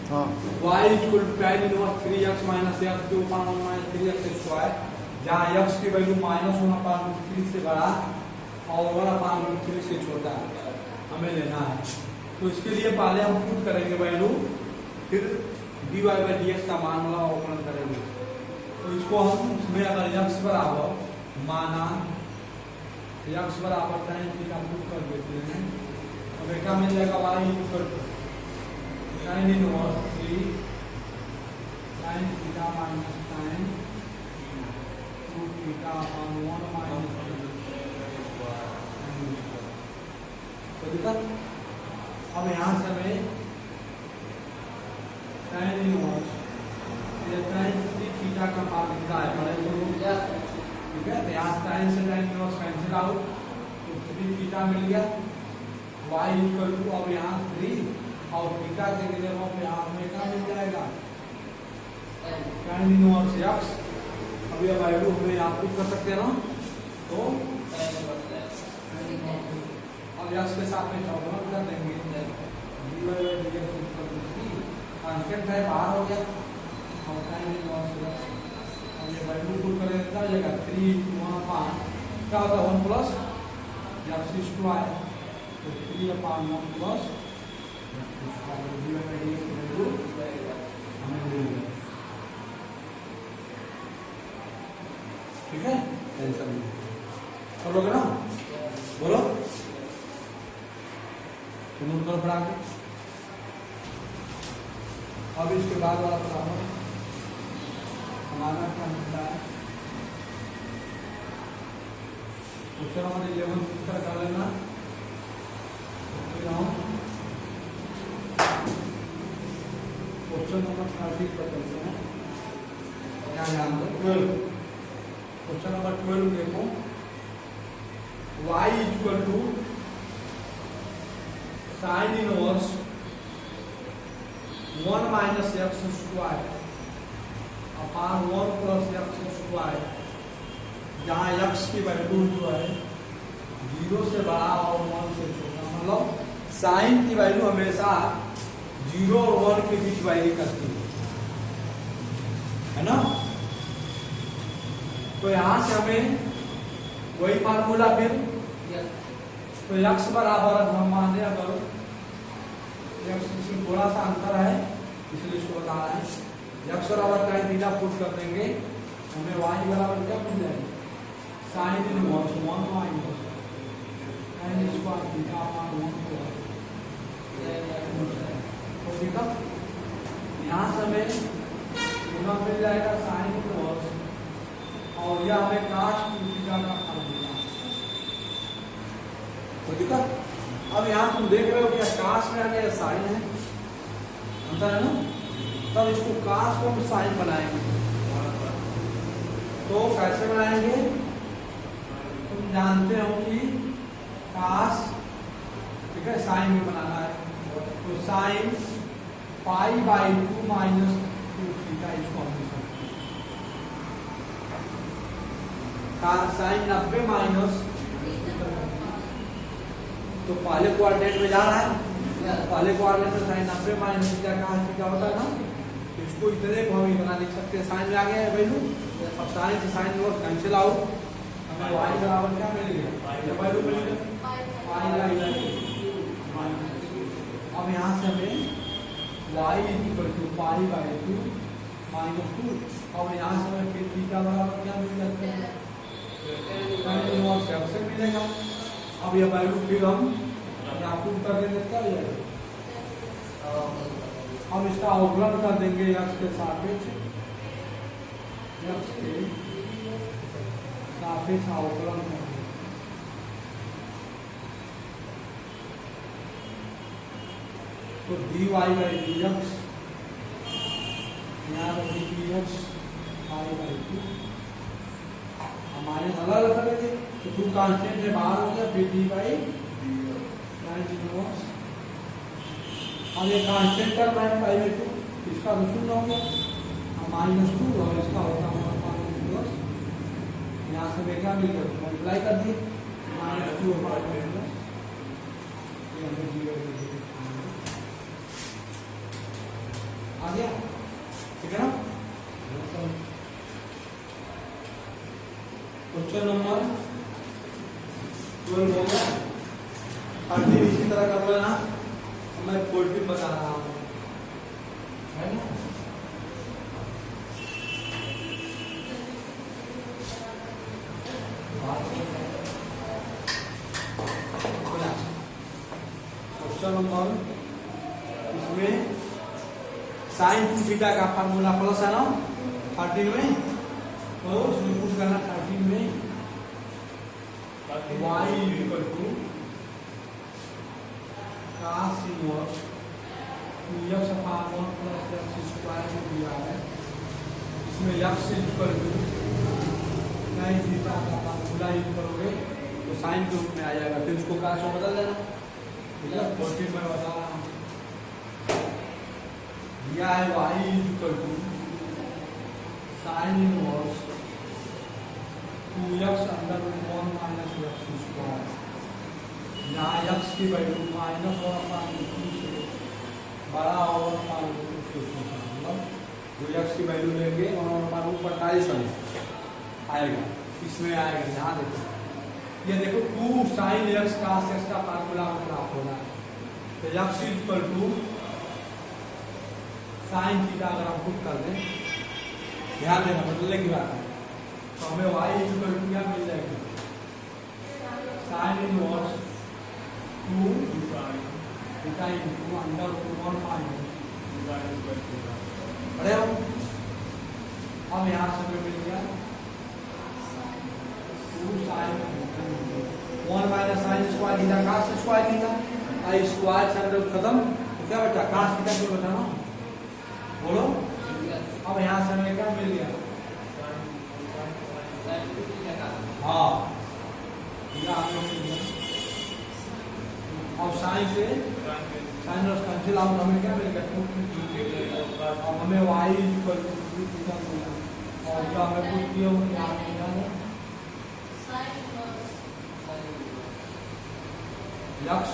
हाँ y equal to tan inverse 3x minus x के ऊपर 1 माइनस 3x स्क्वायर, जहाँ x की वैल्यू माइनस 1/√3 से बड़ा और 1/√3 से छोटा हमें लेना है। तो इसके लिए पहले हम पुट करेंगे वैल्यू, फिर dy/dx का मान वाला अवकलन करेंगे। तो इसको हम इसमें अगर x बराबर माना x बराबर tan थीटा पुट कर देते हैं, तो बेटा मिल जाएगा y equal to tan inverse 3 sin theta minus tan 2 theta upon 1 minus तो देखा। अब यहाँ से हमें tan इनवर्स ये tan 3 थीटा का मान दिखा है हमारे को क्या, ठीक है। तो यहाँ tan से tan इनवर्स कैंसिल आउट, तो 3 थीटा मिल गया। y इक्वल टू अब यहाँ 3 और थीटा के लिए हम यहाँ हमें क्या मिल जाएगा tan इनवर्स x। अब ये वैल्यू हमें यहाँ पुट कर सकते हैं ना, तो अब x के साथ में अवकलन कर देंगे, कांस्टेंट है बाहर हो गया और tan इनवर्स x। अब ये वैल्यू पुट करें कितना हो जाएगा 3 1 5 क्या होता है 1 प्लस x स्क्वायर, तो 3/1 प्लस ठीक है। टेंशन नहीं कर लोगे ना, बोलो तुम कर पढ़ा के। अब इसके बाद वाला पढ़ाओ हमारा क्या मिलता है, क्वेश्चन नंबर 11 उत्तर कर लेना। क्वेश्चन नंबर 30 पर चलते हैं, क्या ध्यान दो 12। क्वेश्चन नंबर 12 देखो, y equal to sine inverse 1 minus x square upon 1 plus x square, जहाँ x की वैल्यू जो है 0 से बड़ा और 1 से छोटा, मतलब साइन की वैल्यू हमेशा 0 और 1 के बीच वैरी करती है ना। तो यहां से हमें वही फार्मूला, फिर तो x बराबर हम मान लें, अगर x से थोड़ा सा अंतर है इसलिए इसको बता रहा है, x बराबर tan थीटा पुट कर देंगे, हमें y बराबर क्या मिल जाएगा sign inverse 1 minus tan square theta upon 1 plus. तो ठीक है, यहाँ से हमें गुना मिल जाएगा साइन इनवर्स और यह हमें cos 2 थीटा का फल देगा। तो ठीक है। अब यहाँ तुम देख रहे हो कि cos में आ गया साइन है, अंतर है ना, तब इसको cos को हम साइन बनाएंगे। तो कैसे बनाएंगे, तुम जानते हो कि cos, ठीक है, साइन में बनाना है, तो साइन π/2 माइनस 2 थीटा इसको हम साइन 90 माइनस, तो पहले कोऑर्डिनेट में जा रहा है, पहले कोऑर्डिनेट में साइन 90 माइनस थीटा का होता है ना, इसको इतने को हम इतना लिख सकते हैं, साइन में आ गया है वैल्यू। अब साइन से साइन इनवर्स कैंसिल आउट, हमें y बराबर क्या मिलेगा, ये वैल्यू मिलेगा अब यहाँ से हमें y इक्वल टू π/2 माइनस 2, और यहाँ से हमें फिर थीटा बराबर क्या मिल जाता है tan इनवर्स कैसे मिलेगा। अब ये वैल्यू फिर हम यहाँ पुट कर देंगे, क्या हो जाएगा, हम इसका अवकलन कर देंगे x के सापेक्ष, x के सापेक्ष अवकलन कर देंगे। तो dy/dx यहाँ dx π/2 हमारे अलग अलग करेंगे, तो 2 कांस्टेंट से बाहर हो गया, फिर dy/tan इनवर्स। अब ये कांस्टेंट टर्म है π/2, इसका तो शून्य हो गया, -2 और इसका होगा -2। यहाँ से मैं क्या मिल गया, मल्टीप्लाई कर दिए, -2 और आ गया, ठीक है ना। क्वेश्चन नंबर 12 हो गया। 13 इसी तरह कर लेना, मैं 14 बता रहा हूँ, है ना। क्वेश्चन नंबर, इसमें साइन टू थीटा का फार्मूला प्लस है ना 13 में, तो इसमें पुट करना 13 में y equal to cos inverse 2x upon 1 plus x square को दिया है। इसमें x equal to sin theta का फार्मूला यूज करोगे तो साइन के रूप में आ जाएगा, फिर उसको cos में बदल देना, ठीक है। 14 में बता रहा हूँ, दिया है y equal to sine inverse 2x under 1 minus x square, यहाँ x की वैल्यू माइनस 1 अपान 2 से बड़ा और अपान 2 से छोटा, मतलब 2x की वैल्यू लेंगे 1 अपान 2 45 आएगा, इसमें आएगा। यहाँ देखो, ये देखो 2 साइन x cos x का फार्मूला प्राप्त हो रहा है, तो x equal to sine theta अगर हम पुट कर दें, ध्यान देना बदलने की बात है, तो हमें y इक्वल टू क्या मिल जाएगी, sine inverse 2 theta into under 1 minus, पढ़े हो। अब यहाँ से हमें मिल गया 2 sine 1 minus sine square theta cos square theta, I square से अंदर खत्म, तो क्या बचा cos थीटा क्यों बचा ना, बोलो। अब यहाँ से हमें क्या मिल गया, हाँ अब साइन से साइन और कैंसिल आउट, हमें क्या मिल गया, अब हमें y इक्वल टू 2 थीटा मिला, और जो हमें पुट किया वो क्या मिला है, x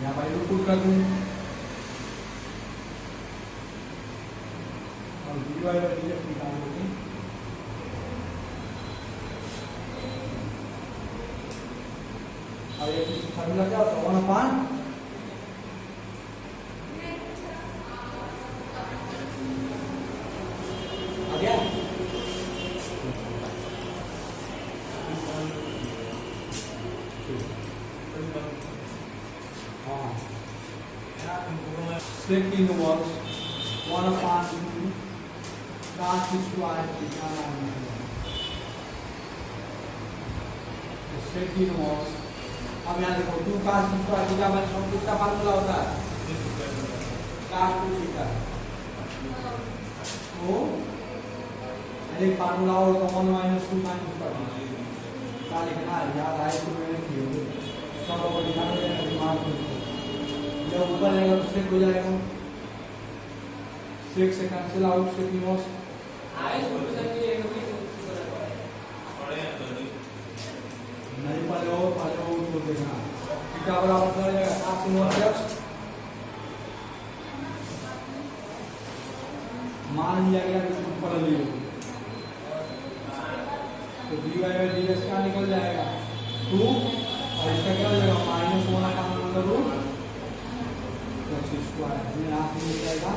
यहाँ वैल्यू पुट कर दूँ और dy बाई dx निकालोगे, और ये फार्मूला क्या होता है 1 अपान आ गया, हाँ sec inverse 1 upon 2 cos square theta sec inverse. अब यहाँ देखो 2 cos स्क्वायर थीटा माइनस 1 किसका फार्मूला होता है, cos 2 थीटा, तो एक फार्मूला और तो 1 माइनस 2 sin स्क्वायर क्या लिखना है, याद आए तो मैंने किए सब को दिखा देना दिमाग में, जब ऊपर जाएगा तो सेक हो जाएगा, सेक से कैंसिल आउट, सेक इनवर्स नहीं पढ़े हो तो देखना, थीटा बराबर क्या हो जाएगा cos इनवर्स x, मान लिया गया कि तुम पढ़ लियो, तो dy बाई dx क्या निकल जाएगा 2, और इसका क्या हो जाएगा minus 1 upon under root x square, यहाँ से मिल जाएगा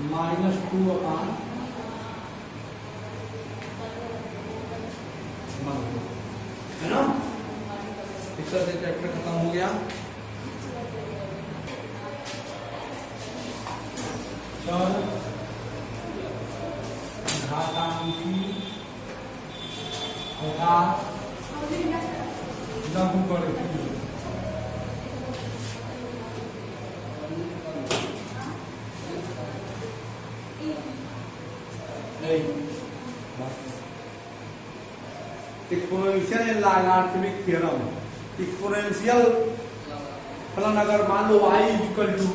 माइनस 2 अपान, है ना। इस तरह से चैप्टर खत्म हो गया। चल घातांकी घात लागू करें, एक्सपोनेंशियल लॉगरिथमिक थ्योरम, एक्सपोनेंशियल फलन अगर मान लो y equal to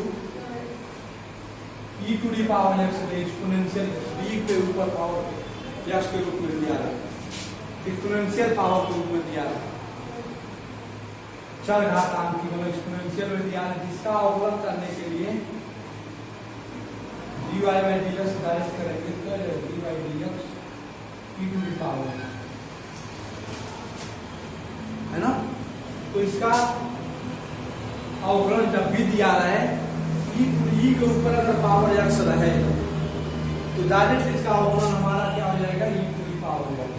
e to the power x में एक्सपोनेंशियल d के ऊपर पावर x के रूप में दिया है, एक्सपोनेंशियल पावर के रूप में दिया है, चर घातांक की मतलब एक्सपोनेंशियल व्यतियान जिसका अवकलन करने के लिए dy बाई dx डायरेक्ट करेंगे तो dy by dx e to the power है ना। तो इसका अवकलन जब भी दिया रहा है e के ऊपर अगर पावर x रहे तो डायरेक्ट इसका अवकलन हमारा क्या हो जाएगा e to the power x,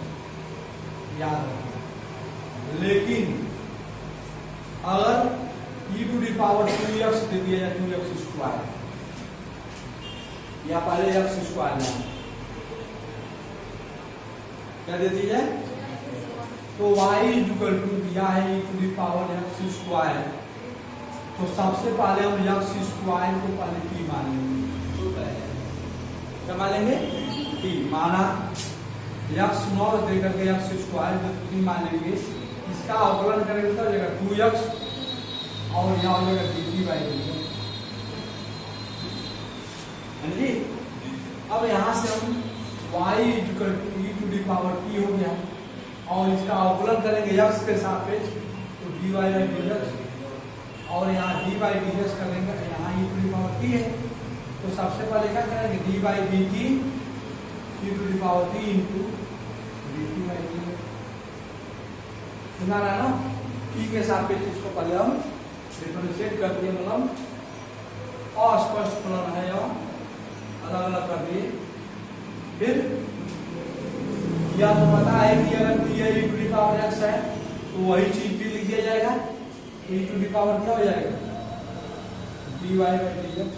याद रखना। लेकिन अगर e to the power 2x दे दिया जाए 2x स्क्वायर या पहले x स्क्वायर ना क्या दे दी जाए तो y इक्वल टू दिया है e to the power x square, तो सबसे पहले हम x स्क्वायर को पहले t मानेंगे। क्या मानेंगे t, माना x नॉट दे करके x स्क्वायर को t मानेंगे। इसका अवकलन करेंगे तो जगह 2x और यहाँ हो जाएगा dt बाई dx जी। अब यहाँ से हम y equal to e to the power t हो गया और इसका अवकलन करेंगे x के सापेक्ष तो dy बाई dx और यहाँ d बाई dx करेंगे यहाँ e to the power t है तो सबसे पहले क्या करेंगे d by dt e to the power t into dt by dx। सुना रहा है ना, t के सापेक्ष इसको पहले हम डिफरेंशिएट कर दिए, मतलब अस्पष्ट फलन है और अलग अलग कर दिए। फिर या तो पता है कि अगर दिया e to the power x है तो वही चीज भी लिख दिया जाएगा, e टू द पावर क्या हो जाएगा dy by dx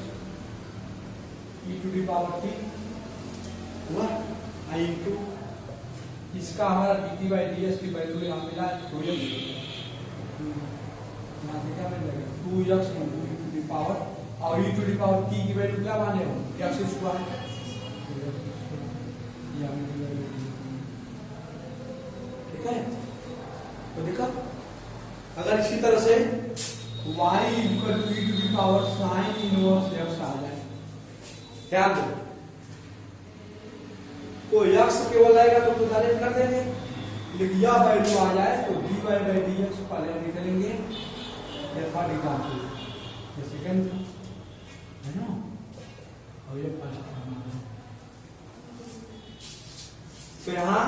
e to the power t हुआ आई इंटू इसका हमारा dt बाई ds की वैल्यू यहाँ मिला 2x, यहाँ से क्या मिल जाएगा 2x into e to the power और e to the power t की वैल्यू क्या माने हो x स्क्वायर। ठीक है, तो देखा अगर इसी तरह से y equal to e to the power sine inverse x आ जाए, ध्यान दो तो x केवल आएगा तो डायरेक्ट कर देंगे, लेकिन यह वैल्यू आ जाए तो dy बाई dx पहले निकलेंगे या थर्ड एग्जांपल ये सेकंड है ना और ये फर्स्ट। तो यहाँ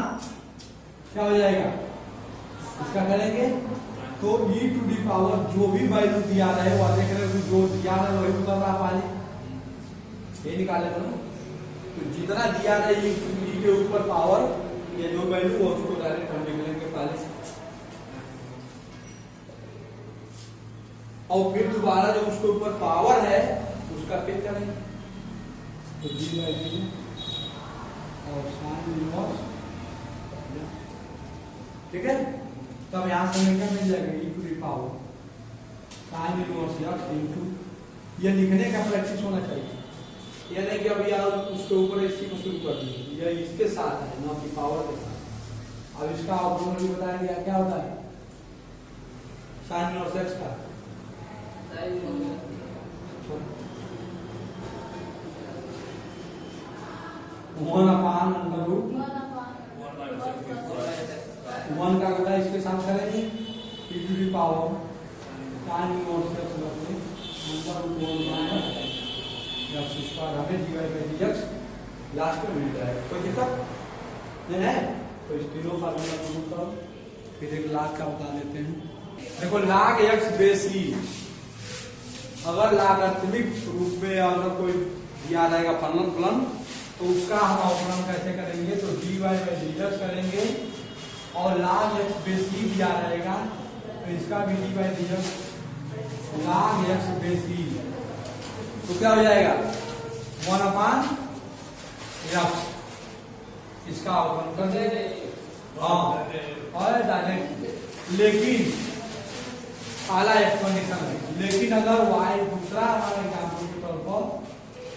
क्या हो जाएगा इसका करेंगे तो e टू द पावर जो भी वैल्यू दिया रहे वो देख रहे हो जो दिया रहे वही उतर रहा पाले ये निकाले ना, तो जितना दिया रहे e के ऊपर पावर ये जो वैल्यू हो उसको डायरेक्ट हम निकलेंगे पहले और फिर दोबारा जो उसके ऊपर पावर है उसका फिर करेंगे तो dy बाई dx और साइन इनवर्स। ठीक है, तब यहाँ से क्या मिल जाएगा e to the power sine inverse x into, ये लिखने का प्रैक्टिस होना चाहिए, ये नहीं कि अभी आप उसके ऊपर इसी को शुरू कर दीजिए, ये इसके साथ है ना कि पावर के साथ। अब इसका अवकलन भी बताएंगे क्या होता है साइन इनवर्स x का one upon under root one का गुणा इसके साथ करेंगे e to the power sine inverse x under root 1 minus x square हमें dy बाई dx लास्ट में मिल जाएगा। कोई दिक्कत नहीं है, तो इस तीनों फार्मूला को यूज करो। फिर एक लाग का बता देते हैं, देखो लाग x बेस e अगर लागार्थमिक रूप में अगर कोई दिया रहेगा फलन तो उसका हम अवकलन कैसे करेंगे तो dy बाई dx करेंगे और log x बेस e दिया रहेगा तो इसका भी dy by dx log x base e तो क्या हो जाएगा 1 अपान x, इसका अवकलन कर देंगे और डायरेक्ट। लेकिन पहला एक कंडीशन है, लेकिन अगर y दूसरा हमारे एग्जाम्पल के तौर पर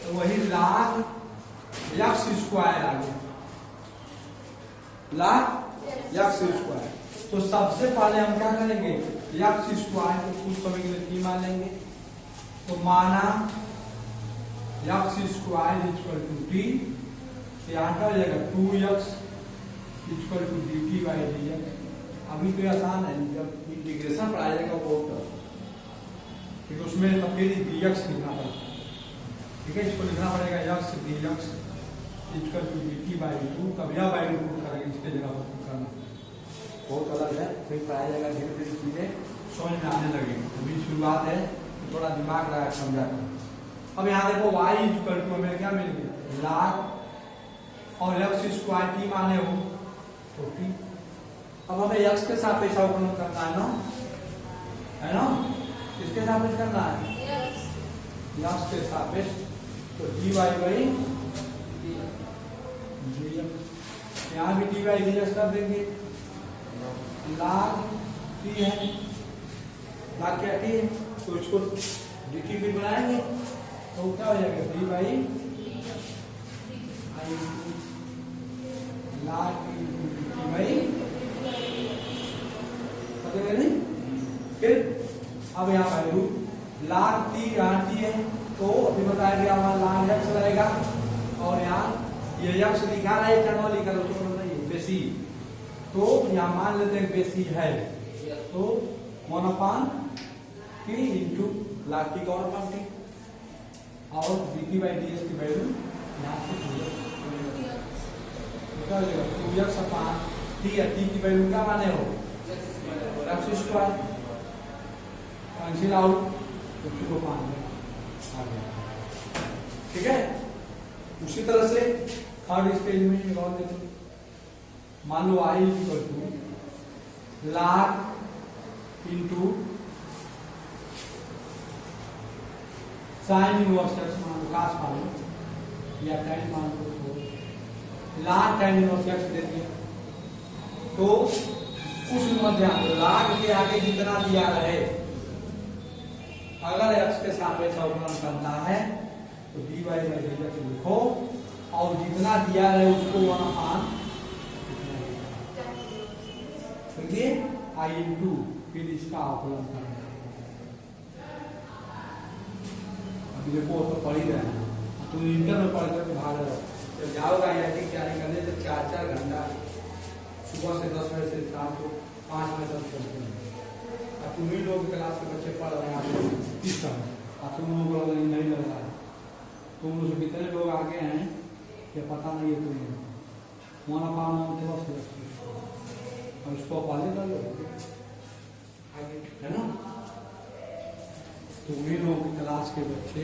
तो वही log x स्क्वायर आ गया log x स्क्वायर, तो सबसे पहले हम क्या करेंगे x स्क्वायर को कुछ समय के लिए t मान लेंगे, तो माना x square equal to t, यहाँ क्या हो जाएगा 2x equal to dt by dx अभी तो ये आसान है, जब इंटीग्रेशन पर आ जाएगा वो क्योंकि उसमें तब फिर dx लिखना पड़ेगा, ठीक है। इसको लिखना पड़ेगा x dx equal to dt by two, तब यह बाई टू करेंगे इसके जगह पर करना बहुत अलग है, फिर पढ़ाया जाएगा धीरे धीरे चीजें समझ में आने लगेगी। अभी शुरुआत है तो थोड़ा दिमाग लगा समझा कर। अब यहाँ देखो y इक्वल टू हमें क्या मिल गया लाख और x स्क्वायर t माने हो तो t। अब हमें x के सापेक्ष अवकलन करना है ना, किसके सापेक्ष करना है, x के सापेक्ष, तो dy बाई यहाँ भी dy dx कर देंगे, लाख t है, लाख क्या t है, तो इसको dt भी बनाएंगे तो क्या हो जाएगा dy by lakh dt by, समझे नहीं। फिर अब यहाँ वैल्यू लाख t यहाँ t है तो अभी बताया गया हमारा लाख x रहेगा, और यहाँ ये x लिखा है क्या लिखा है बेसी, तो यहाँ मान लेते हैं बेसी है तो 1/t इंटू लाख t का 1/t, और dt बाई ds की वैल्यू यहाँ से 2x अपॉन t है, t की वैल्यू क्या माने हो x स्क्वायर, कैंसिल आउट तो t को 5 आ गया, ठीक है। उसी तरह से थर्ड स्टेज में एक और देखो, मान लो i equal to log into sine inverse x मान लो, काश मान लो या tan मान लो, तो लाख tan इनवर्स x दे दिया, तो उस मध्य लाख के आगे जितना दिया रहे अगर x के सापेक्ष अवकलन करना है तो dy बाई dx लिखो, और जितना दिया है उसको 1/, समझिए, i इंटू फिर इसका अवकलन करना है। अभी देखो तो पढ़ ही रहे हैं, तुम इंटर में पढ़ कर भाग रहे हो, जब जाओगा या कि क्या करने तो 4-4 घंटा सुबह से 10 बजे से शाम को 5 बजे तक चलते हैं, और तुम ही लोग क्लास के बच्चे पढ़ रहे हैं इस समय, और तुम लोगों को नहीं लग रहा है, तुम लोग कितने लोग आगे हैं ये पता नहीं है तुम्हें, 1/, और इसको पहले कर लो आगे, है ना। तुम ही लोग क्लास के बच्चे